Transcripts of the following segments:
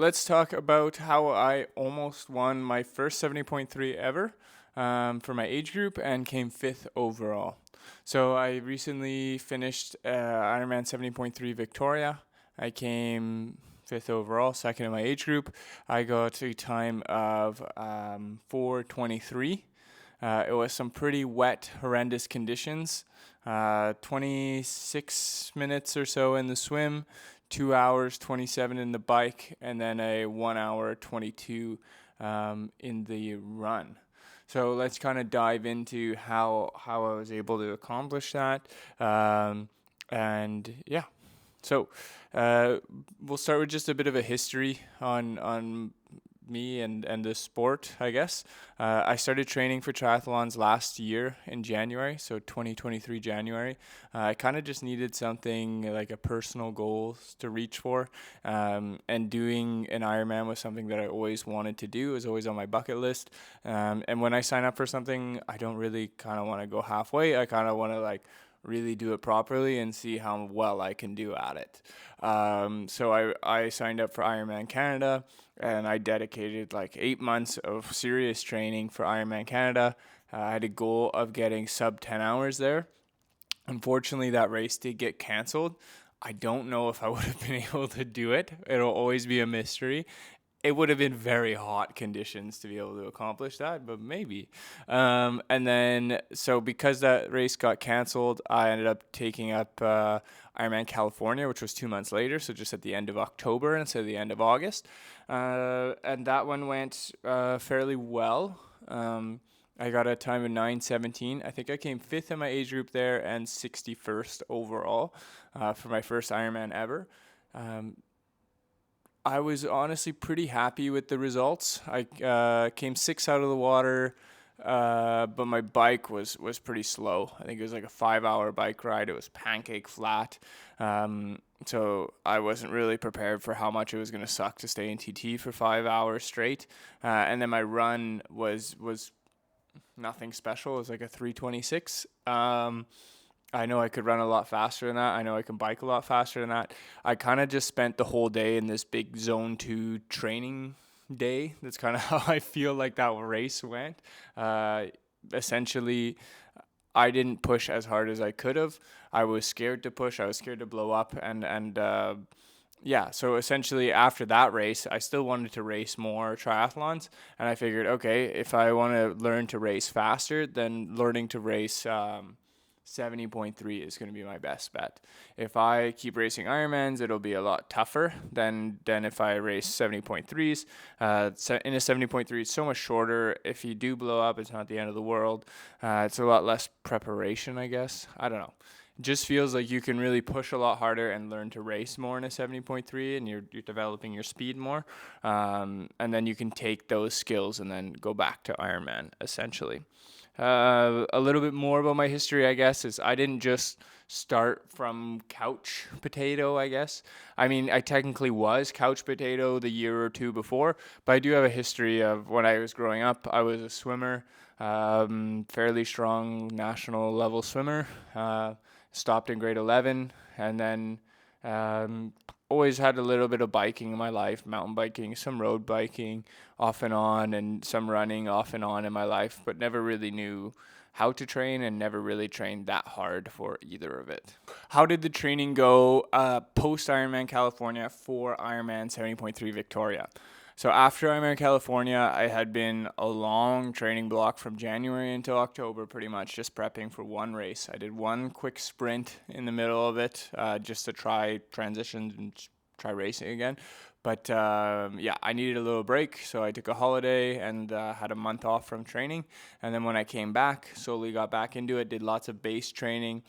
let's talk about how I almost won my first 70.3 ever for my age group and came fifth overall. So I recently finished Ironman 70.3 Victoria. I came fifth overall, second in my age group. I got a time of 4:23. It was some pretty wet, horrendous conditions. 26 minutes or so in the swim, 2 hours 27 in the bike, and then a 1 hour 22 in the run. So let's kind of dive into how I was able to accomplish that. And yeah, so we'll start with just a bit of a history on me and the sport, I guess. I started training for triathlons last year in January, so 2023 January. I kind of just needed something like a personal goal to reach for, and doing an Ironman was something that I always wanted to do. It was always on my bucket list, and when I sign up for something, I don't really kind of want to go halfway. I kind of want to really do it properly and see how well I can do at it. So I signed up for Ironman Canada, and I dedicated 8 months of serious training for Ironman Canada. I had a goal of getting sub 10 hours there. Unfortunately, that race did get canceled. I don't know if I would have been able to do it. It'll always be a mystery. It would have been very hot conditions to be able to accomplish that, but maybe. And then, so because that race got canceled, I ended up taking up Ironman California, which was 2 months later, so just at the end of October instead of the end of August. And that one went fairly well. I got a time of 9:17. I think I came fifth in my age group there and 61st overall for my first Ironman ever. I was honestly pretty happy with the results. I came sixth out of the water, but my bike was pretty slow. I think it was like a 5-hour bike ride. It was pancake flat. So I wasn't really prepared for how much it was going to suck to stay in TT for 5 hours straight. And then my run was nothing special. It was like a 3:26. I know I could run a lot faster than that. I know I can bike a lot faster than that. I kind of just spent the whole day in this big zone 2 training day. That's kind of how I feel like that race went. Essentially, I didn't push as hard as I could have. I was scared to push. I was scared to blow up. Yeah, so essentially after that race, I still wanted to race more triathlons. And I figured, okay, if I want to learn to race faster, then learning to race 70.3 is going to be my best bet. If I keep racing Ironmans, it'll be a lot tougher than if I race 70.3s. In a 70.3, it's so much shorter. If you do blow up, it's not the end of the world. It's a lot less preparation, I guess. I don't know. It just feels like you can really push a lot harder and learn to race more in a 70.3, and you're developing your speed more. And then you can take those skills and then go back to Ironman, essentially. A little bit more about my history, I guess, is I didn't just start from couch potato, I guess. I mean, I technically was couch potato the year or two before, but I do have a history of when I was growing up. I was a swimmer, fairly strong national level swimmer, stopped in grade 11, and then always had a little bit of biking in my life, mountain biking, some road biking off and on, and some running off and on in my life, but never really knew how to train and never really trained that hard for either of it. How did the training go post Ironman California for Ironman 70.3 Victoria? So after Ironman California, I had been a long training block from January until October, pretty much just prepping for one race. I did one quick sprint in the middle of it, just to try transitions and try racing again. But yeah, I needed a little break, so I took a holiday and had a month off from training. And then when I came back, slowly got back into it, did lots of base training.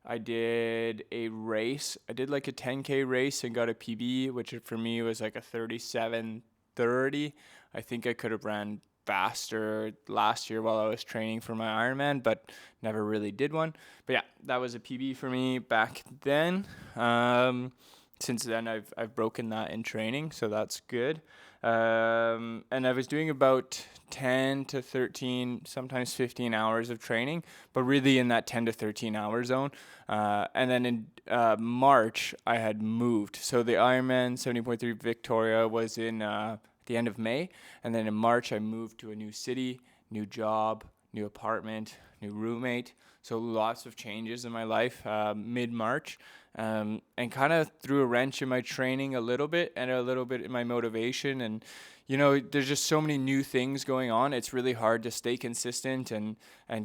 I did a race. I did like a 10K race and got a PB, which for me was like a 37:30. I think I could have ran faster last year while I was training for my Ironman, but never really did one. But yeah, that was a PB for me back then. Since then, I've broken that in training, so that's good. And I was doing about 10 to 13, sometimes 15 hours of training, but really in that 10 to 13 hour zone. And then in March, I had moved. So the Ironman 70.3 Victoria was in the end of May. And then in March, I moved to a new city, new job, new apartment, new roommate. So lots of changes in my life mid-March, and kind of threw a wrench in my training a little bit and a little bit in my motivation. And, there's just so many new things going on. It's really hard to stay consistent and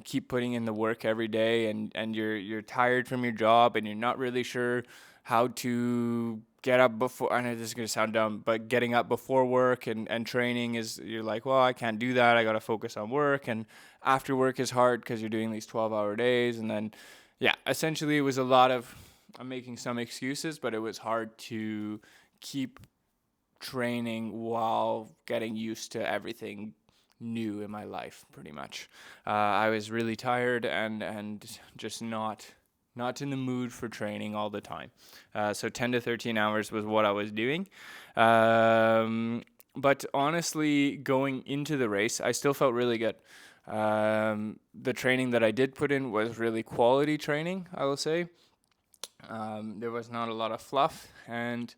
keep putting in the work every day. And you're tired from your job and you're not really sure how to get up before. I know this is going to sound dumb, but getting up before work and training you're like, well, I can't do that. I got to focus on work. And after work is hard because you're doing these 12-hour days. And then, essentially it was a lot of, I'm making some excuses, but it was hard to keep training while getting used to everything new in my life, pretty much. I was really tired and just not in the mood for training all the time. So 10 to 13 hours was what I was doing. But honestly, going into the race, I still felt really good. The training that I did put in was really quality training, I will say. There was not a lot of fluff, and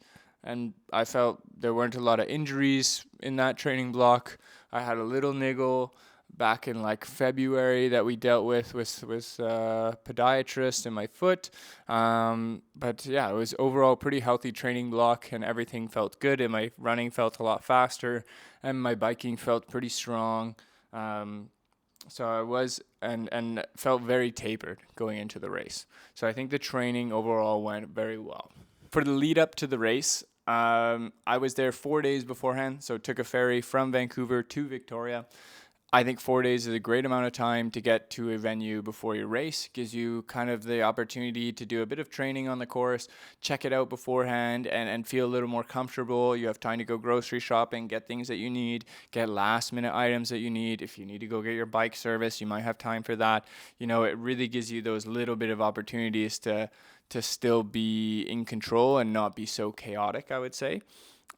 I felt there weren't a lot of injuries in that training block. I had a little niggle back in like February that we dealt with podiatrist in my foot. But yeah, it was overall pretty healthy training block, and everything felt good, and my running felt a lot faster, and my biking felt pretty strong. So I was and felt very tapered going into the race. So I think the training overall went very well. For the lead up to the race, I was there 4 days beforehand, so took a ferry from Vancouver to Victoria. I think 4 days is a great amount of time to get to a venue before your race. Gives you kind of the opportunity to do a bit of training on the course, check it out beforehand, and feel a little more comfortable. You have time to go grocery shopping, get things that you need, get last minute items that you need. If you need to go get your bike service, you might have time for that. It really gives you those little bit of opportunities to still be in control and not be so chaotic, I would say.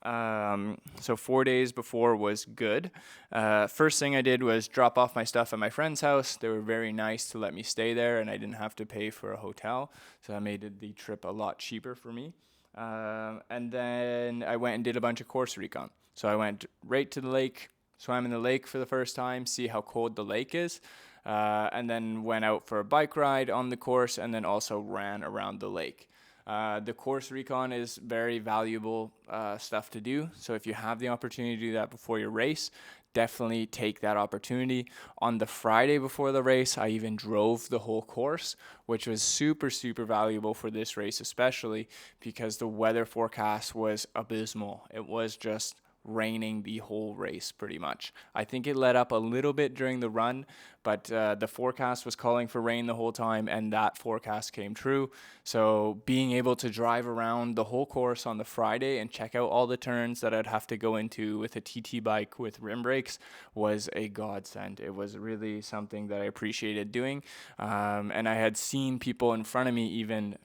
So 4 days before was good. First thing I did was drop off my stuff at my friend's house. They were very nice to let me stay there, and I didn't have to pay for a hotel. So that made the trip a lot cheaper for me. And then I went and did a bunch of course recon. So I went right to the lake, swam in the lake for the first time, see how cold the lake is. And then went out for a bike ride on the course, and then also ran around the lake. The course recon is very valuable stuff to do. So if you have the opportunity to do that before your race, definitely take that opportunity. On the Friday before the race, I even drove the whole course, which was super, super valuable for this race, especially because the weather forecast was abysmal. It was just raining the whole race pretty much. I think it let up a little bit during the run, but the forecast was calling for rain the whole time, and that forecast came true. So being able to drive around the whole course on the Friday and check out all the turns that I'd have to go into with a TT bike with rim brakes was a godsend. It was really something that I appreciated doing, and I had seen people in front of me even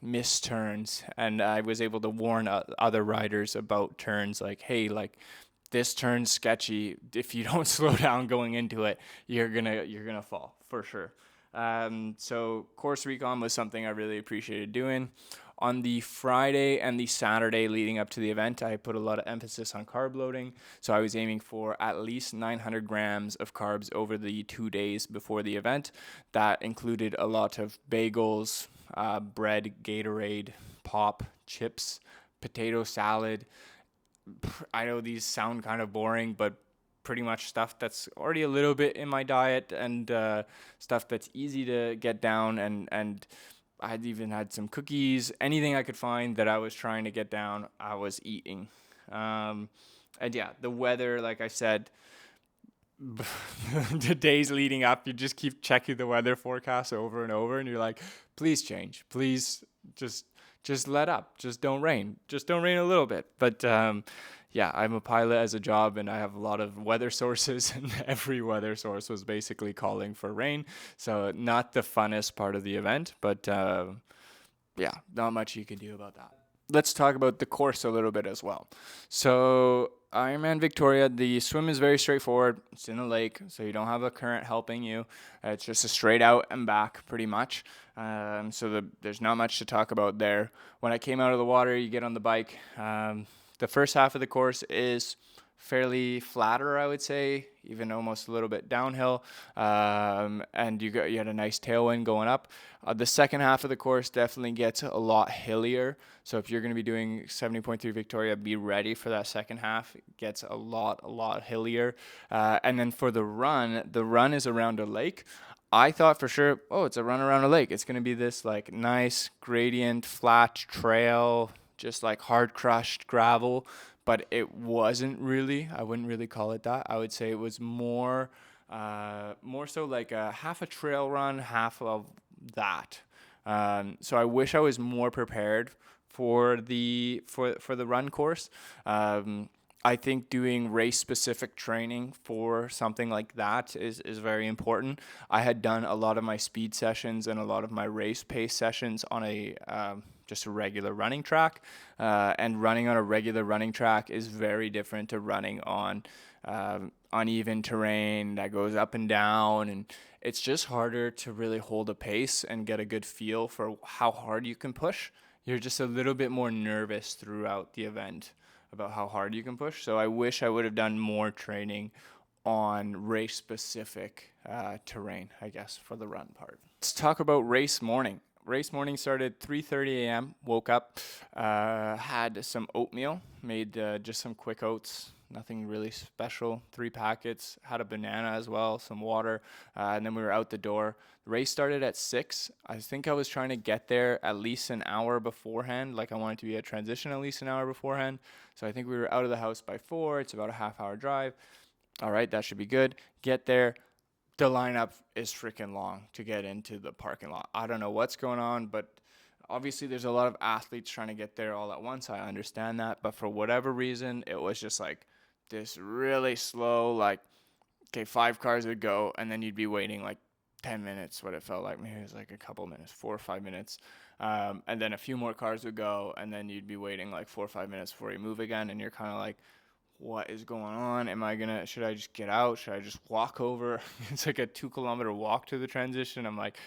miss turns, and I was able to warn other riders about turns, like, hey, like, this turn's sketchy. If you don't slow down going into it, you're gonna fall for sure. So course recon was something I really appreciated doing. On the Friday and the Saturday leading up to the event, I put a lot of emphasis on carb loading. So I was aiming for at least 900 grams of carbs over the 2 days before the event. That included a lot of bagels, bread, Gatorade, pop, chips, potato salad. I know these sound kind of boring, but pretty much stuff that's already a little bit in my diet, and stuff that's easy to get down, and I'd even had some cookies. Anything I could find that I was trying to get down, I was eating. And yeah, the weather, like I said, the days leading up, you just keep checking the weather forecast over and over, and you're like, please change, please just let up, just don't rain a little bit. But yeah, I'm a pilot as a job, and I have a lot of weather sources, and every weather source was basically calling for rain. So not the funnest part of the event, but yeah, not much you can do about that. let's talk about the course a little bit as well. So Ironman Victoria, the swim is very straightforward. It's in a lake, so you don't have a current helping you. It's just a straight out and back, pretty much. There's not much to talk about there. When I came out of the water, you get on the bike. The first half of the course is fairly flatter, I would say, even almost a little bit downhill. And you had a nice tailwind going up. The second half of the course definitely gets a lot hillier. So if you're going to be doing 70.3 Victoria, be ready for that second half. It gets a lot hillier. And then for the run is around a lake. I thought for sure, it's a run around a lake. It's going to be this like nice gradient, flat trail, just like hard crushed gravel. But it wasn't really. I wouldn't really call it that. I would say it was more so like a half a trail run, half of that. So I wish I was more prepared for the run course. I think doing race specific training for something like that is very important. I had done a lot of my speed sessions and a lot of my race pace sessions on just a regular running track, and running on a regular running track is very different to running on uneven terrain that goes up and down, and it's just harder to really hold a pace and get a good feel for how hard you can push. You're just a little bit more nervous throughout the event about how hard you can push. So I wish I would have done more training on race specific terrain, I guess, for the run part. Let's talk about race morning. Race morning started 3:30 a.m. Woke up, had some oatmeal, made just some quick oats, nothing really special. 3 packets, had a banana as well, some water, and then we were out the door. The race started at 6. I think I was trying to get there at least an hour beforehand. Like I wanted to be at transition at least an hour beforehand. So I think we were out of the house by 4. It's about a half-hour drive. All right, that should be good. Get there. The lineup is freaking long to get into the parking lot. I don't know what's going on, but obviously there's a lot of athletes trying to get there all at once. I understand that, but for whatever reason, it was just like this really slow, like, okay, 5 cars would go, and then you'd be waiting like 10 minutes, what it felt like. Maybe it was like a couple minutes, 4 or 5 minutes. And then a few more cars would go, and then you'd be waiting like 4 or 5 minutes before you move again, and you're kind of like, what is going on? Should I just get out? Should I just walk over? It's like a 2-kilometer walk to the transition. I'm like,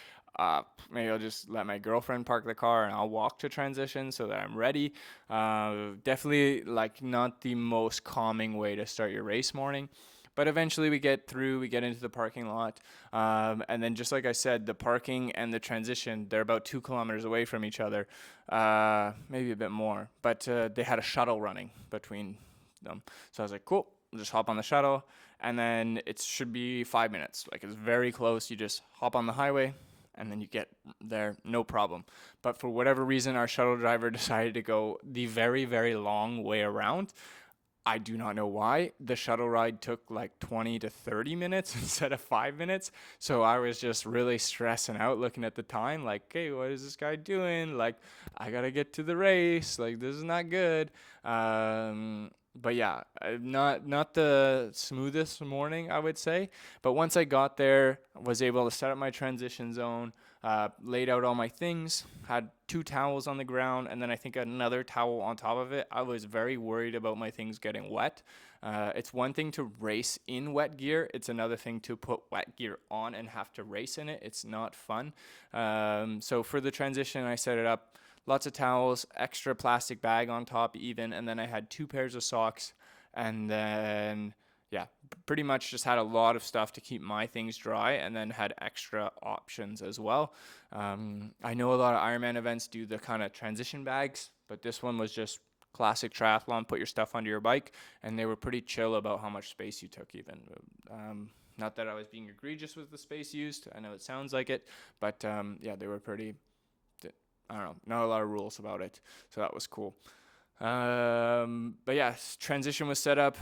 maybe I'll just let my girlfriend park the car and I'll walk to transition so that I'm ready. Definitely like not the most calming way to start your race morning. But eventually we get into the parking lot. And then just like I said, the parking and the transition, they're about 2 kilometers away from each other, maybe a bit more. But they had a shuttle running between them. So I was like, cool, I'll just hop on the shuttle. And then it should be 5 minutes. Like it's very close. You just hop on the highway and then you get there, no problem. But for whatever reason, our shuttle driver decided to go the very, very long way around. I do not know why. The shuttle ride took like 20 to 30 minutes instead of 5 minutes. So I was just really stressing out looking at the time. Like, hey, what is this guy doing? Like, I got to get to the race. Like, this is not good. But yeah, not the smoothest morning, I would say. But once I got there, I was able to set up my transition zone, laid out all my things, had 2 towels on the ground, and then I think another towel on top of it. I was very worried about my things getting wet. It's one thing to race in wet gear. It's another thing to put wet gear on and have to race in it. It's not fun. So for the transition, I set it up. Lots of towels, extra plastic bag on top even, and then I had 2 pairs of socks, and then, yeah, pretty much just had a lot of stuff to keep my things dry, and then had extra options as well. I know a lot of Ironman events do the kind of transition bags, but this one was just classic triathlon, put your stuff onto your bike, and they were pretty chill about how much space you took even. Not that I was being egregious with the space used. I know it sounds like it, but yeah, they were pretty... I don't know, not a lot of rules about it, so that was cool. But yeah, transition was set up.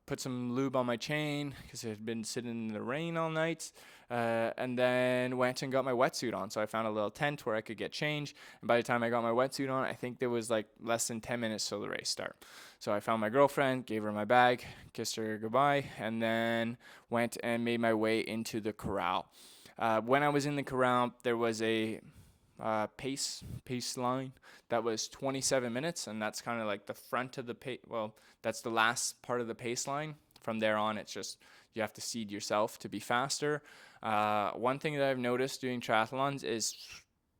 Put some lube on my chain because it had been sitting in the rain all night, and then went and got my wetsuit on. So I found a little tent where I could get changed, and by the time I got my wetsuit on, I think there was like less than 10 minutes till the race start. So I found my girlfriend, gave her my bag, kissed her goodbye, and then went and made my way into the corral. When I was in the corral, there was pace line that was 27 minutes, and that's kind of like the front of the pace. Well, that's the last part of the pace line. From there on, it's just you have to seed yourself to be faster. One thing that I've noticed doing triathlons is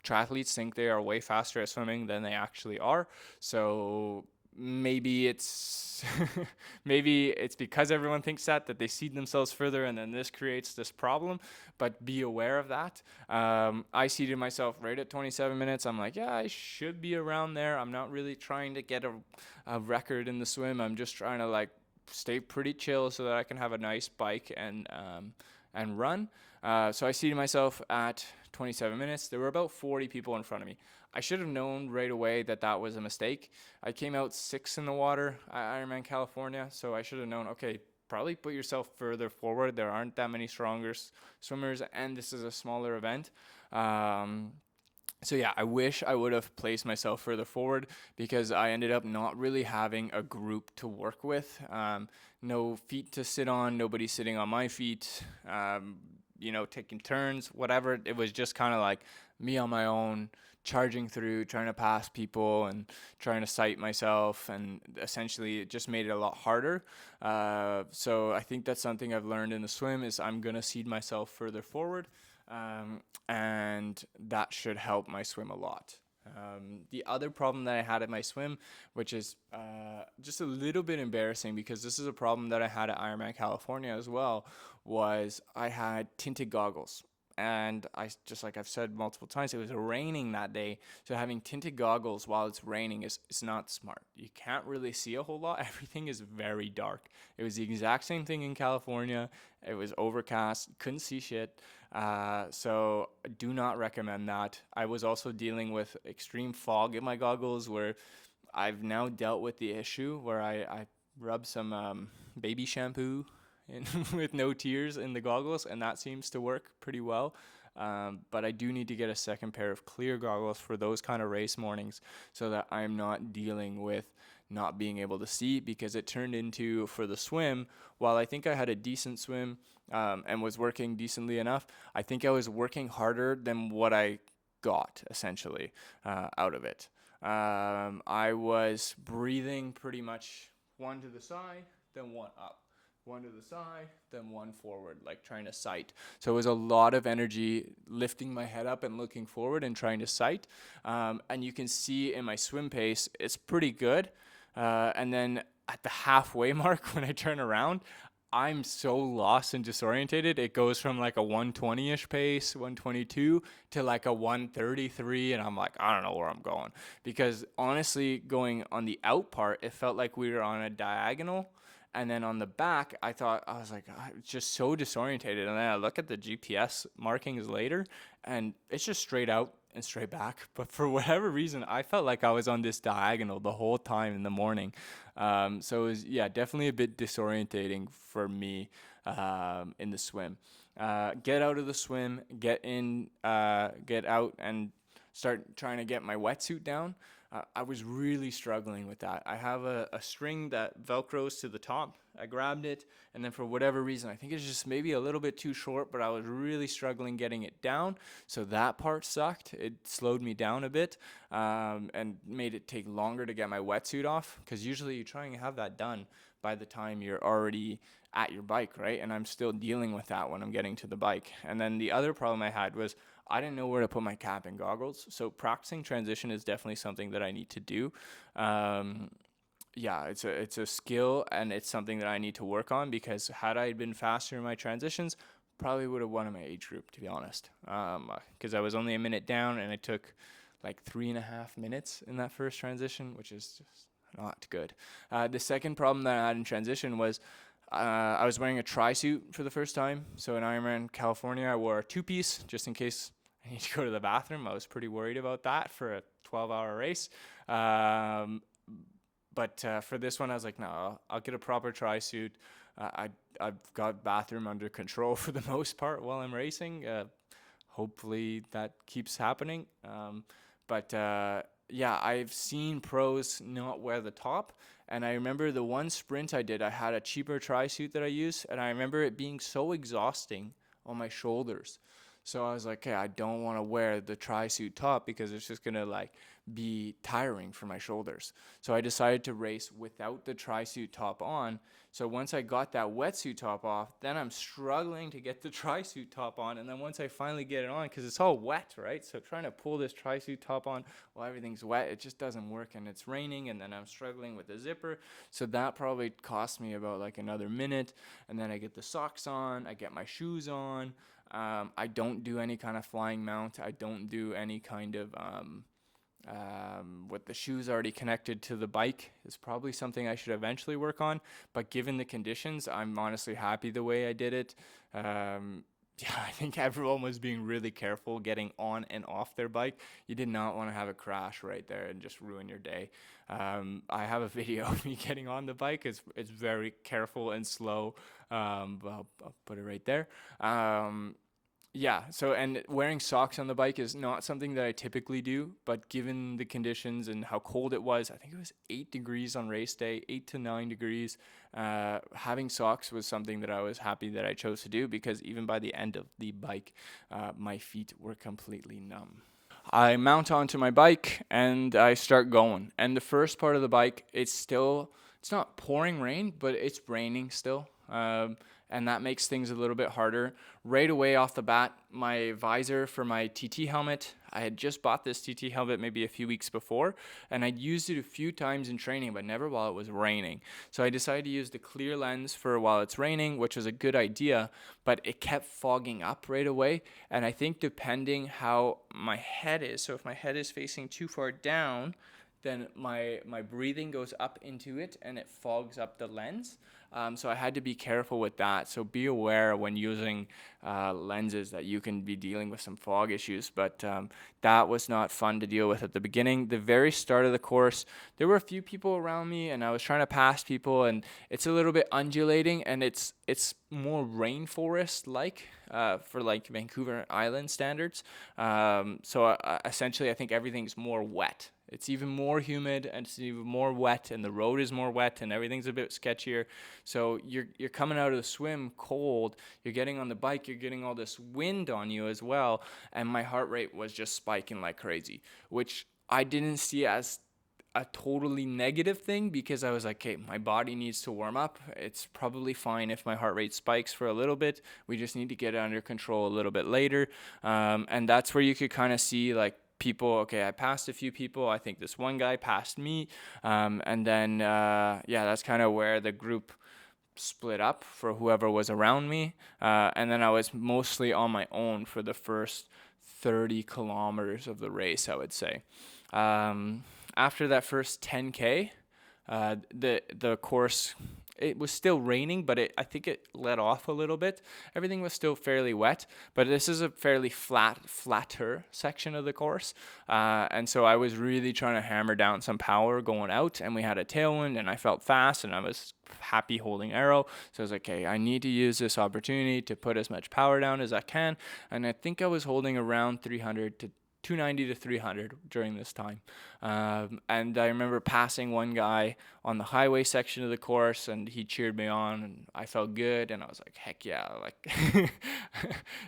triathletes think they are way faster at swimming than they actually are. So maybe it's maybe it's because everyone thinks that they seed themselves further, and then this creates this problem. But be aware of that. I seeded myself right at 27 minutes. I'm like, yeah, I should be around there. I'm not really trying to get a record in the swim. I'm just trying to like stay pretty chill so that I can have a nice bike and run. So I seated myself at 27 minutes. There were about 40 people in front of me. I should have known right away that that was a mistake. I came out 6th in the water at Ironman California, so I should have known, okay, probably put yourself further forward. There aren't that many stronger swimmers, and this is a smaller event. So yeah, I wish I would have placed myself further forward because I ended up not really having a group to work with. No feet to sit on, nobody sitting on my feet, taking turns, whatever. It was just kind of like me on my own, charging through, trying to pass people and trying to sight myself, and essentially it just made it a lot harder. So I think that's something I've learned in the swim is I'm going to seed myself further forward. And that should help my swim a lot. The other problem that I had at my swim, which is just a little bit embarrassing because this is a problem that I had at Ironman California as well, was I had tinted goggles. And just like I've said multiple times, it was raining that day. So having tinted goggles while it's raining is not smart. You can't really see a whole lot. Everything is very dark. It was the exact same thing in California. It was overcast, couldn't see shit. So I do not recommend that. I was also dealing with extreme fog in my goggles where I've now dealt with the issue where I rub some baby shampoo with no tears in the goggles, and that seems to work pretty well. But I do need to get a second pair of clear goggles for those kind of race mornings so that I'm not dealing with not being able to see, because it turned into, for the swim, while I think I had a decent swim and was working decently enough, I think I was working harder than what I got essentially out of it. I was breathing pretty much one to the side, then one up. One to the side, then one forward, like trying to sight. So it was a lot of energy lifting my head up and looking forward and trying to sight. And you can see in my swim pace, it's pretty good. And then at the halfway mark, when I turn around, I'm so lost and disorientated. It goes from like a 120-ish pace, 122, to like a 133. And I'm like, I don't know where I'm going. Because honestly, going on the out part, it felt like we were on a diagonal. And then on the back, I was like, it's just so disorientated. And then I look at the GPS markings later, and it's just straight out and straight back. But for whatever reason, I felt like I was on this diagonal the whole time in the morning. So it was, definitely a bit disorientating for me in the swim. Get out of the swim, get out and start trying to get my wetsuit down. I was really struggling with that. I have a string that Velcros to the top. I grabbed it, and then for whatever reason, I think it's just maybe a little bit too short, but I was really struggling getting it down. So that part sucked. It slowed me down a bit and made it take longer to get my wetsuit off, because usually you try and have that done by the time you're already at your bike, right? And I'm still dealing with that when I'm getting to the bike. And then the other problem I had was I didn't know where to put my cap and goggles. So practicing transition is definitely something that I need to do. It's a skill, and it's something that I need to work on, because had I been faster in my transitions, probably would have won in my age group, to be honest. Because I was only a minute down, and it took like 3.5 minutes in that first transition, which is just not good. The second problem that I had in transition was I was wearing a tri-suit for the first time. So in Ironman California, I wore a 2-piece just in case I need to go to the bathroom. I was pretty worried about that for a 12-hour race. But for this one, I was like, no, I'll get a proper tri-suit. I've got bathroom under control for the most part while I'm racing. Hopefully that keeps happening. I've seen pros not wear the top. And I remember the one sprint I did, I had a cheaper tri-suit that I used. And I remember it being so exhausting on my shoulders. So I was like, okay, I don't want to wear the tri-suit top because it's just gonna like be tiring for my shoulders. So I decided to race without the tri-suit top on. So once I got that wetsuit top off, then I'm struggling to get the tri-suit top on. And then once I finally get it on, because it's all wet, right? So trying to pull this tri-suit top on while everything's wet, it just doesn't work. And it's raining, and then I'm struggling with the zipper. So that probably cost me about like another minute. And then I get the socks on, I get my shoes on. I don't do any kind of flying mount. I don't do any kind of with the shoes already connected to the bike is probably something I should eventually work on. But given the conditions, I'm honestly happy the way I did it. Yeah, I think everyone was being really careful getting on and off their bike. You did not want to have a crash right there and just ruin your day. I have a video of me getting on the bike. It's very careful and slow. But I'll put it right there. Yeah, so and wearing socks on the bike is not something that I typically do, but given the conditions and how cold it was, I think it was 8 degrees on race day, 8 to 9 degrees. Having socks was something that I was happy that I chose to do, because even by the end of the bike, my feet were completely numb. I mount onto my bike and I start going. And the first part of the bike, it's not pouring rain, but it's raining still. And that makes things a little bit harder. Right away off the bat, my visor for my TT helmet, I had just bought this TT helmet maybe a few weeks before, and I'd used it a few times in training, but never while it was raining. So I decided to use the clear lens for while it's raining, which was a good idea, but it kept fogging up right away. And I think depending how my head is, so if my head is facing too far down, then my breathing goes up into it and it fogs up the lens. So I had to be careful with that. So be aware when using lenses that you can be dealing with some fog issues. But that was not fun to deal with at the beginning. The very start of the course, there were a few people around me and I was trying to pass people, and it's a little bit undulating, and it's more rainforest-like for like Vancouver Island standards. So essentially I think everything's more wet. It's even more humid and it's even more wet, and the road is more wet and everything's a bit sketchier. So you're coming out of the swim cold, you're getting on the bike, you're getting all this wind on you as well, and my heart rate was just spiking like crazy, which I didn't see as a totally negative thing, because I was like, okay, my body needs to warm up. It's probably fine if my heart rate spikes for a little bit. We just need to get it under control a little bit later. And that's where you could kind of see like people, okay, I passed a few people. I think this one guy passed me. And then, yeah, that's kind of where the group split up for whoever was around me. And then I was mostly on my own for the first 30 kilometers of the race, I would say. After that first 10K, the course, it was still raining, but I think it let off a little bit. Everything was still fairly wet, but this is a fairly flatter section of the course. And so I was really trying to hammer down some power going out, and we had a tailwind, and I felt fast, and I was happy holding arrow. So I was like, okay, I need to use this opportunity to put as much power down as I can. And I think I was holding around 290 to 300 during this time. And I remember passing one guy on the highway section of the course, and he cheered me on, and I felt good, and I was like, heck yeah. Like,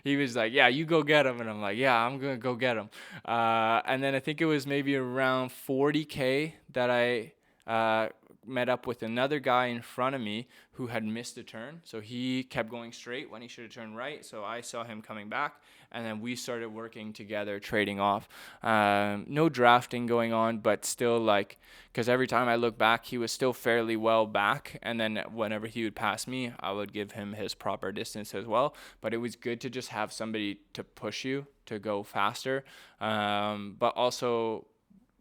he was like, yeah, you go get him. And I'm like, yeah, I'm going to go get him. And then I think it was maybe around 40K that I met up with another guy in front of me who had missed a turn. So he kept going straight when he should have turned right. So I saw him coming back, and then we started working together, trading off. No drafting going on, but still, like, because every time I look back, he was still fairly well back. And then whenever he would pass me, I would give him his proper distance as well. But it was good to just have somebody to push you to go faster. But also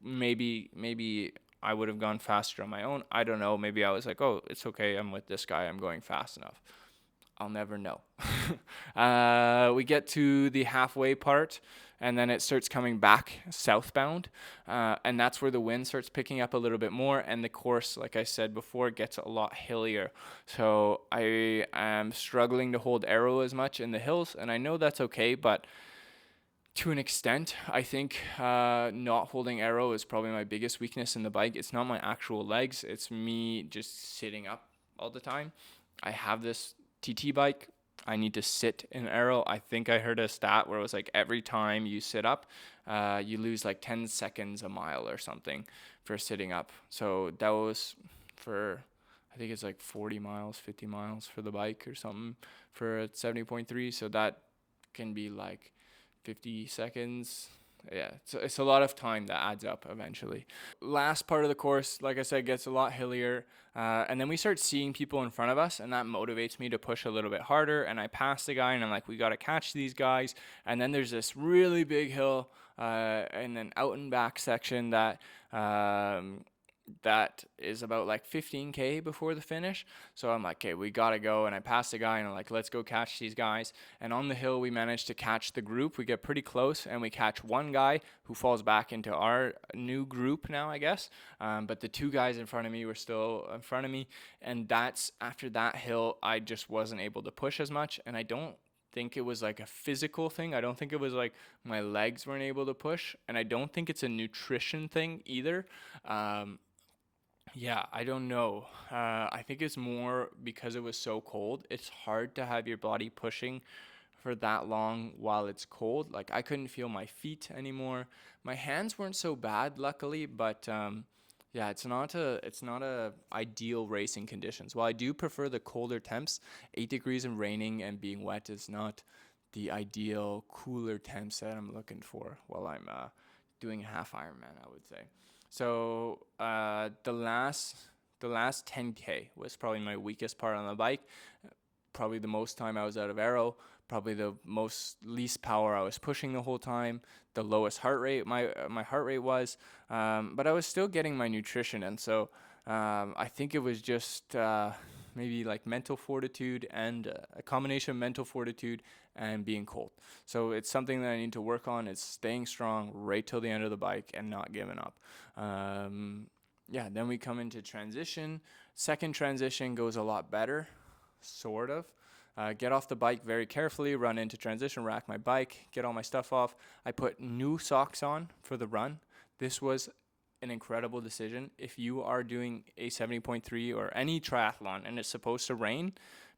maybe I would have gone faster on my own. I don't know. Maybe I was like, oh, it's okay. I'm with this guy. I'm going fast enough. I'll never know. We get to the halfway part, and then it starts coming back southbound. And that's where the wind starts picking up a little bit more. And the course, like I said before, gets a lot hillier. So I am struggling to hold arrow as much in the hills. And I know that's okay, but to an extent, I think not holding arrow is probably my biggest weakness in the bike. It's not my actual legs. It's me just sitting up all the time. I have this TT bike. I need to sit in aero. I think I heard a stat where it was like every time you sit up, you lose like 10 seconds a mile or something for sitting up. So that was for, I think it's like 40 miles, 50 miles for the bike or something for a 70.3. So that can be like 50 seconds. Yeah, it's a lot of time that adds up eventually. Last part of the course, like I said, gets a lot hillier. And then we start seeing people in front of us, and that motivates me to push a little bit harder. And I pass the guy, and I'm like, we got to catch these guys. And then there's this really big hill, and then out and back section that is about like 15K before the finish. So I'm like, okay, we gotta go. And I pass the guy and I'm like, let's go catch these guys. And on the hill, we manage to catch the group. We get pretty close and we catch one guy who falls back into our new group now, I guess. But the two guys in front of me were still in front of me. And that's after that hill, I just wasn't able to push as much. And I don't think it was like a physical thing. I don't think it was like my legs weren't able to push. And I don't think it's a nutrition thing either. Yeah, I don't know. I think it's more because it was so cold. It's hard to have your body pushing for that long while it's cold. Like I couldn't feel my feet anymore. My hands weren't so bad, luckily, but yeah, it's not a ideal racing conditions. While I do prefer the colder temps, 8 degrees and raining and being wet is not the ideal cooler temps that I'm looking for while I'm doing a half Ironman, I would say. So the last 10K was probably my weakest part on the bike. Probably the most time I was out of aero. Probably the most least power I was pushing the whole time. The lowest heart rate my heart rate was, but I was still getting my nutrition, and so I think it was just maybe like mental fortitude and a combination of mental fortitude and being cold. So it's something that I need to work on. It's staying strong right till the end of the bike and not giving up. Yeah, then we come into transition. Second transition goes a lot better, sort of. Get off the bike very carefully, run into transition, rack my bike, get all my stuff off. I put new socks on for the run. This was an incredible decision. If you are doing a 70.3 or any triathlon and it's supposed to rain,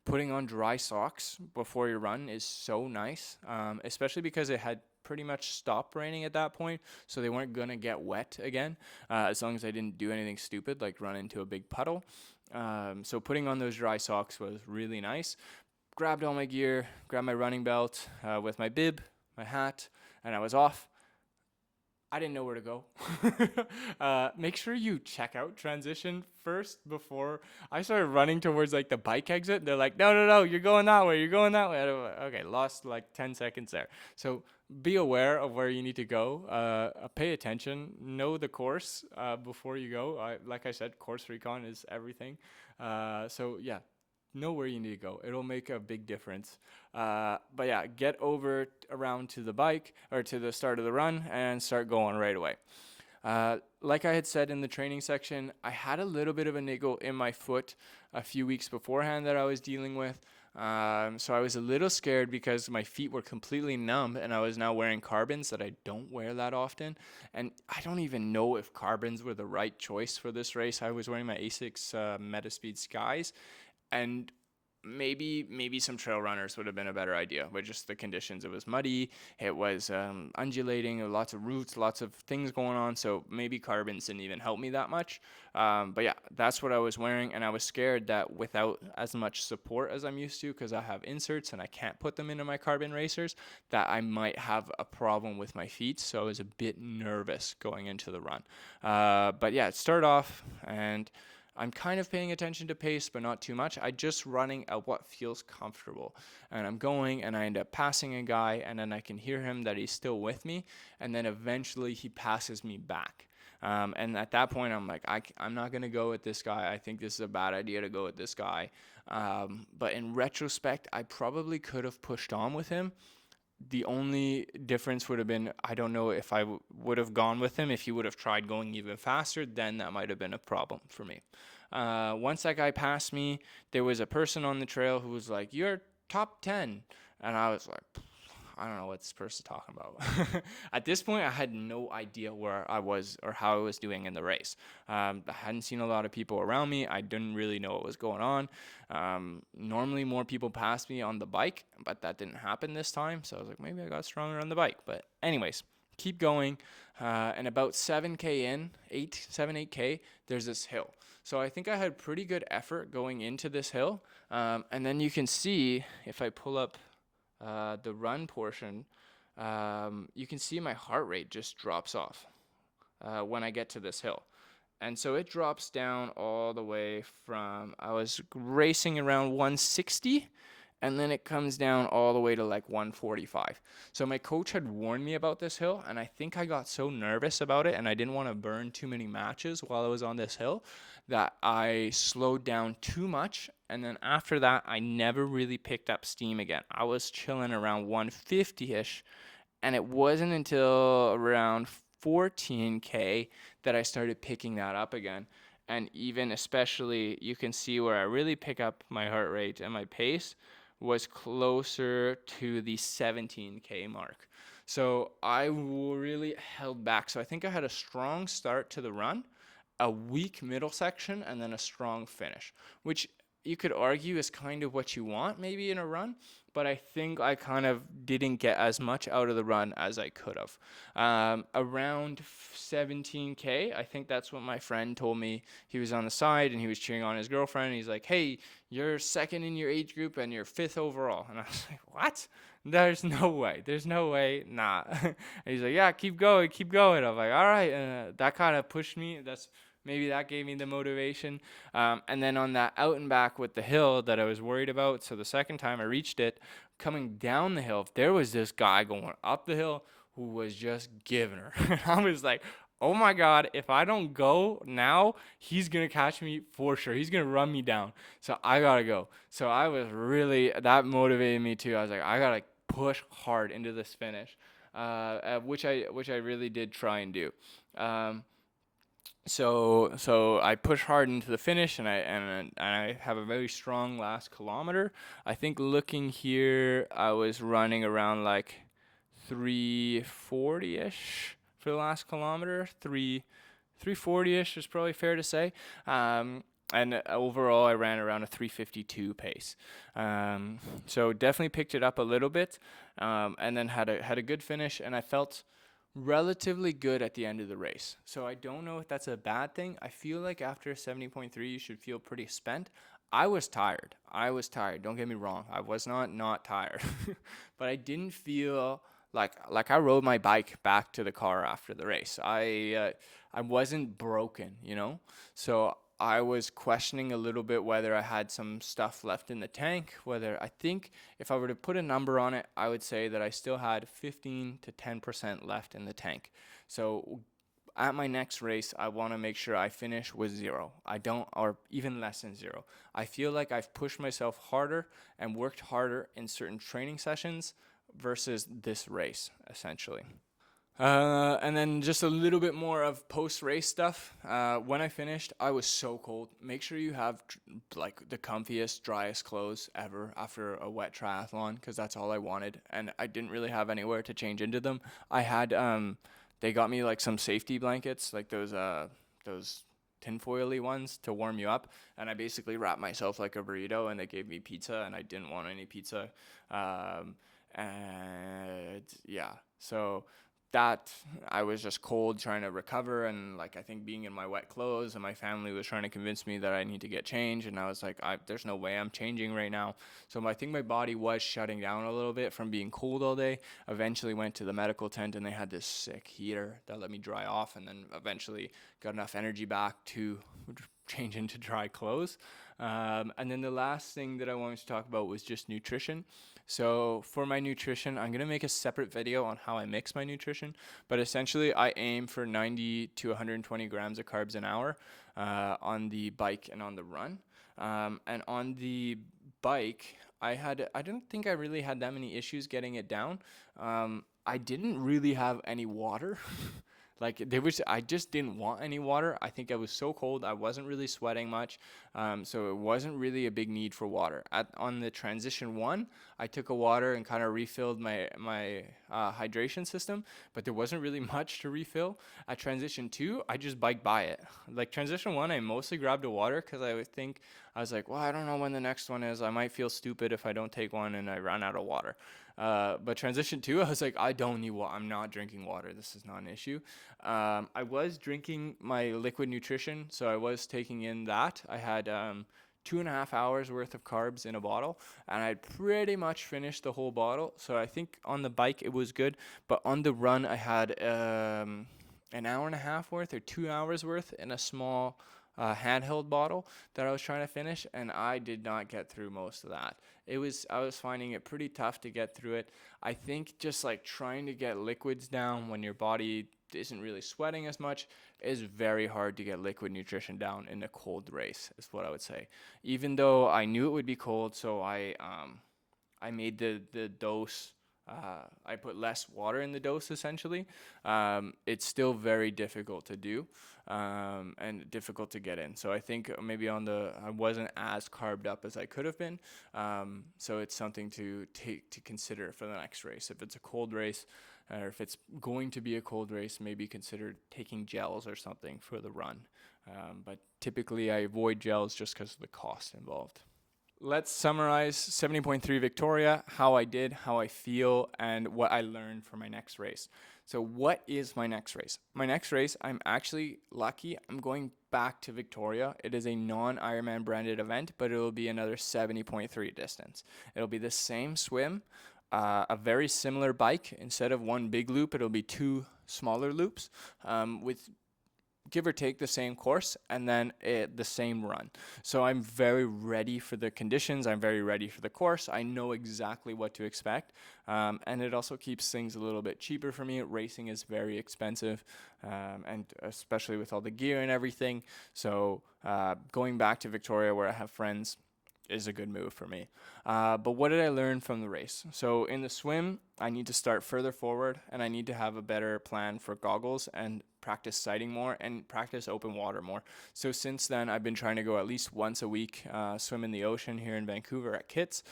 putting on dry socks before your run is so nice, especially because it had pretty much stopped raining at that point, so they weren't going to get wet again, as long as I didn't do anything stupid like run into a big puddle. So putting on those dry socks was really nice. Grabbed all my gear, grabbed my running belt with my bib, my hat, and I was off. I didn't know where to go. Make sure you check out transition first before I started running towards like the bike exit. They're like, no, you're going that way. You're going that way. Okay, lost like 10 seconds there. So be aware of where you need to go. Pay attention. Know the course before you go. Like I said, course recon is everything. So yeah, know where you need to go. It'll make a big difference. But yeah, get over around to the bike or to the start of the run and start going right away. Like I had said in the training section, I had a little bit of a niggle in my foot a few weeks beforehand that I was dealing with. So I was a little scared because my feet were completely numb and I was now wearing carbons that I don't wear that often. And I don't even know if carbons were the right choice for this race. I was wearing my Asics Metaspeed Skies, and maybe some trail runners would have been a better idea, but just the conditions. It was muddy, it was undulating, lots of roots, lots of things going on, so maybe carbons didn't even help me that much. But yeah, that's what I was wearing, and I was scared that without as much support as I'm used to, because I have inserts and I can't put them into my carbon racers, that I might have a problem with my feet, so I was a bit nervous going into the run. But yeah, it started off, and I'm kind of paying attention to pace, but not too much. I just running at what feels comfortable. And I'm going, and I end up passing a guy, and then I can hear him that he's still with me, and then eventually he passes me back. And at that point, I'm like, I'm not going to go with this guy. I think this is a bad idea to go with this guy. But in retrospect, I probably could have pushed on with him. The only difference would have been, I don't know if I would have gone with him. If he would have tried going even faster, then that might have been a problem for me. Once that guy passed me, there was a person on the trail who was like, "You're top 10." And I was like, I don't know what this person's talking about. At this point, I had no idea where I was or how I was doing in the race. I hadn't seen a lot of people around me. I didn't really know what was going on. Normally, more people passed me on the bike, but that didn't happen this time. So I was like, maybe I got stronger on the bike. But anyways, keep going. And about 7K in, 8K, there's this hill. So I think I had pretty good effort going into this hill. And then you can see, if I pull up the run portion, you can see my heart rate just drops off when I get to this hill. And so it drops down all the way from, I was racing around 160, and then it comes down all the way to like 145. So my coach had warned me about this hill, and I think I got so nervous about it, and I didn't want to burn too many matches while I was on this hill, that I slowed down too much. And then after that, I never really picked up steam again. I was chilling around 150-ish, and it wasn't until around 14K that I started picking that up again. And even especially, you can see where I really pick up my heart rate and my pace was closer to the 17K mark. So I really held back. So I think I had a strong start to the run, a weak middle section, and then a strong finish, which you could argue is kind of what you want maybe in a run, but I think I kind of didn't get as much out of the run as I could have. Around 17K, I think that's what my friend told me. He was on the side and he was cheering on his girlfriend. And he's like, hey, you're second in your age group and you're fifth overall. And I was like, what? There's no way. There's no way. Nah. And he's like, yeah, keep going, keep going. I'm like, all right. And that kind of pushed me. Maybe that gave me the motivation. And then on that out and back with the hill that I was worried about, so the second time I reached it, coming down the hill, there was this guy going up the hill who was just giving her. And I was like, oh my God, if I don't go now, he's going to catch me for sure. He's going to run me down. So I got to go. So I was really, that motivated me too. I was like, I got to push hard into this finish, which I really did try and do. So I push hard into the finish, and I have a very strong last kilometer. I think looking here, I was running around like 340-ish for the last kilometer. 340-ish is probably fair to say. And overall, I ran around a 352 pace. So definitely picked it up a little bit, and then had a good finish, and I felt relatively good at the end of the race. So I don't know if that's a bad thing. I feel like after 70.3, you should feel pretty spent. I was tired. Don't get me wrong. I was not tired, but I didn't feel like I rode my bike back to the car after the race. I wasn't broken, you know? So I was questioning a little bit whether I had some stuff left in the tank, whether I think if I were to put a number on it, I would say that I still had 15 to 10% left in the tank. So at my next race, I want to make sure I finish with 0. Or even less than 0. I feel like I've pushed myself harder and worked harder in certain training sessions versus this race, essentially. And then just a little bit more of post-race stuff. When I finished, I was so cold. Make sure you have like the comfiest, driest clothes ever after a wet triathlon, because that's all I wanted. And I didn't really have anywhere to change into them. I had, they got me like some safety blankets, like those tinfoily ones to warm you up. And I basically wrapped myself like a burrito, and they gave me pizza, and I didn't want any pizza. And yeah, so that I was just cold, trying to recover, and like I think being in my wet clothes, and my family was trying to convince me that I need to get changed, and I was like, there's no way I'm changing right now. So I think my body was shutting down a little bit from being cold all day. Eventually went to the medical tent, and they had this sick heater that let me dry off, and then eventually got enough energy back to change into dry clothes. And then the last thing that I wanted to talk about was just nutrition. So for my nutrition, I'm going to make a separate video on how I mix my nutrition, but essentially I aim for 90 to 120 grams of carbs an hour on the bike and on the run. And on the bike, I don't think I really had that many issues getting it down. I didn't really have any water. Like I just didn't want any water. I think I was so cold. I wasn't really sweating much. So it wasn't really a big need for water. On the transition one, I took a water and kind of refilled my hydration system, but there wasn't really much to refill. At transition two, I just biked by it. Like transition one, I mostly grabbed a water because I was like, well, I don't know when the next one is. I might feel stupid if I don't take one and I run out of water. But transition two, I was like, I don't need water. I'm not drinking water. This is not an issue. I was drinking my liquid nutrition, so I was taking in that. I had 2.5 hours worth of carbs in a bottle, and I'd pretty much finished the whole bottle. So I think on the bike it was good, but on the run I had an hour and a half worth or 2 hours worth in a small handheld bottle that I was trying to finish, and I did not get through most of that. I was finding it pretty tough to get through it. I think just like trying to get liquids down when your body isn't really sweating as much is very hard to get liquid nutrition down in a cold race, is what I would say. Even though I knew it would be cold, so I made the dose. I put less water in the dose essentially. It's still very difficult to do and difficult to get in. So I think maybe I wasn't as carved up as I could have been. So it's something to consider for the next race. If it's a cold race, or if it's going to be a cold race, maybe consider taking gels or something for the run. But typically I avoid gels just because of the cost involved. Let's summarize 70.3 Victoria, how I did, how I feel, and what I learned for my next race. So what is my next race? My next race, I'm actually lucky. I'm going back to Victoria. It is a non-Ironman branded event, but it will be another 70.3 distance. It'll be the same swim, a very similar bike. Instead of one big loop, it'll be two smaller loops with give or take the same course, and then the same run. So I'm very ready for the conditions. I'm very ready for the course. I know exactly what to expect. And it also keeps things a little bit cheaper for me. Racing is very expensive, and especially with all the gear and everything. So going back to Victoria where I have friends is a good move for me. But what did I learn from the race? So in the swim, I need to start further forward, and I need to have a better plan for goggles and practice sighting more and practice open water more. So since then, I've been trying to go at least once a week, swim in the ocean here in Vancouver at Kits,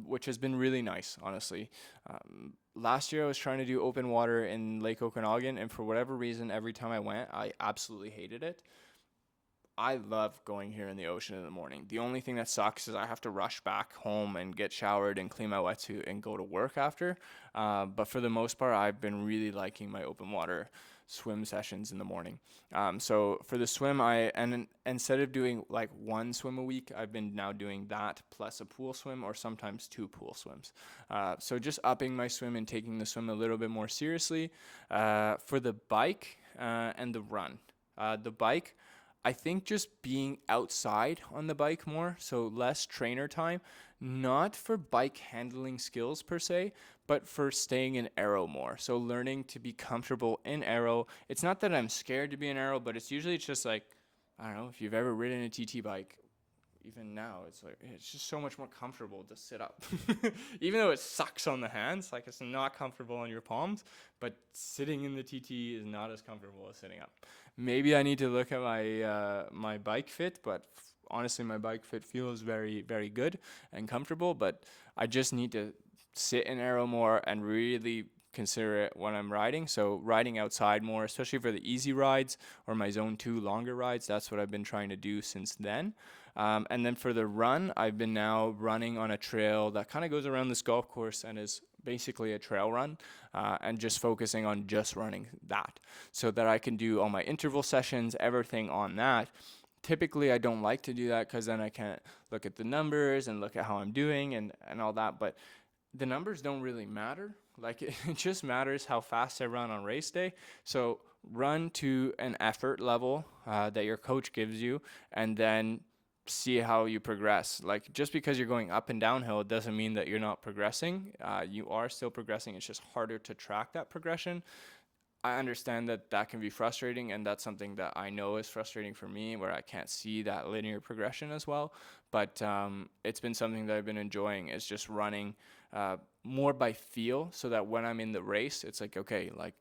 which has been really nice, honestly. Last year I was trying to do open water in Lake Okanagan, and for whatever reason, every time I went, I absolutely hated it. I love going here in the ocean in the morning. The only thing that sucks is I have to rush back home and get showered and clean my wetsuit and go to work after. But for the most part, I've been really liking my open water swim sessions in the morning. So for the swim, instead of doing like one swim a week, I've been now doing that plus a pool swim or sometimes two pool swims. So just upping my swim and taking the swim a little bit more seriously. For the bike and the run. The bike, I think just being outside on the bike more, so less trainer time, not for bike handling skills per se, but for staying in aero more. So learning to be comfortable in aero. It's not that I'm scared to be in aero, but it's just like, I don't know, if you've ever ridden a TT bike, even now, it's just so much more comfortable to sit up. Even though it sucks on the hands, like it's not comfortable on your palms, but sitting in the TT is not as comfortable as sitting up. Maybe I need to look at my bike fit, but honestly, my bike fit feels very, very good and comfortable, but I just need to sit in aero more and really consider it when I'm riding. So riding outside more, especially for the easy rides or my zone 2 longer rides, that's what I've been trying to do since then. And then for the run, I've been now running on a trail that kind of goes around this golf course and is basically a trail run, and just focusing on just running that so that I can do all my interval sessions, everything on that. Typically, I don't like to do that because then I can't look at the numbers and look at how I'm doing and all that. But the numbers don't really matter. Like it just matters how fast I run on race day. So run to an effort level that your coach gives you, and then see how you progress. Like just because you're going up and downhill doesn't mean that you're not progressing. You are still progressing. It's just harder to track that progression. I understand that can be frustrating, and that's something that I know is frustrating for me, where I can't see that linear progression as well. But it's been something that I've been enjoying, is just running more by feel, so that when I'm in the race, it's like, okay, like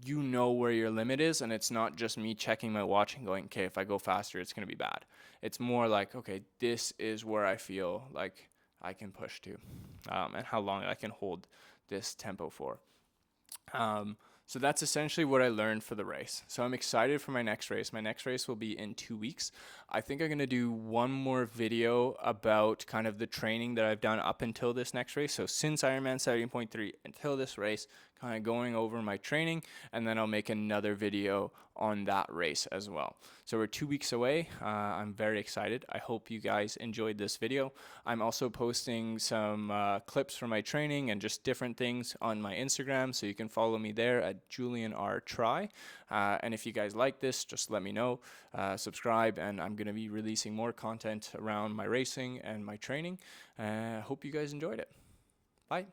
you know where your limit is, and it's not just me checking my watch and going, okay, if I go faster, it's going to be bad. It's more like, okay, this is where I feel like I can push to, and how long I can hold this tempo for. So that's essentially what I learned for the race. So I'm excited for my next race. My next race will be in 2 weeks. I think I'm going to do one more video about kind of the training that I've done up until this next race. So since Ironman 70.3 until this race, kind of going over my training, and then I'll make another video on that race as well. So we're 2 weeks away. I'm very excited. I hope you guys enjoyed this video. I'm also posting some clips from my training and just different things on my Instagram, so you can follow me there at JulianR.Tri. And if you guys like this, just let me know. Subscribe, and I'm going to be releasing more content around my racing and my training. Hope you guys enjoyed it. Bye.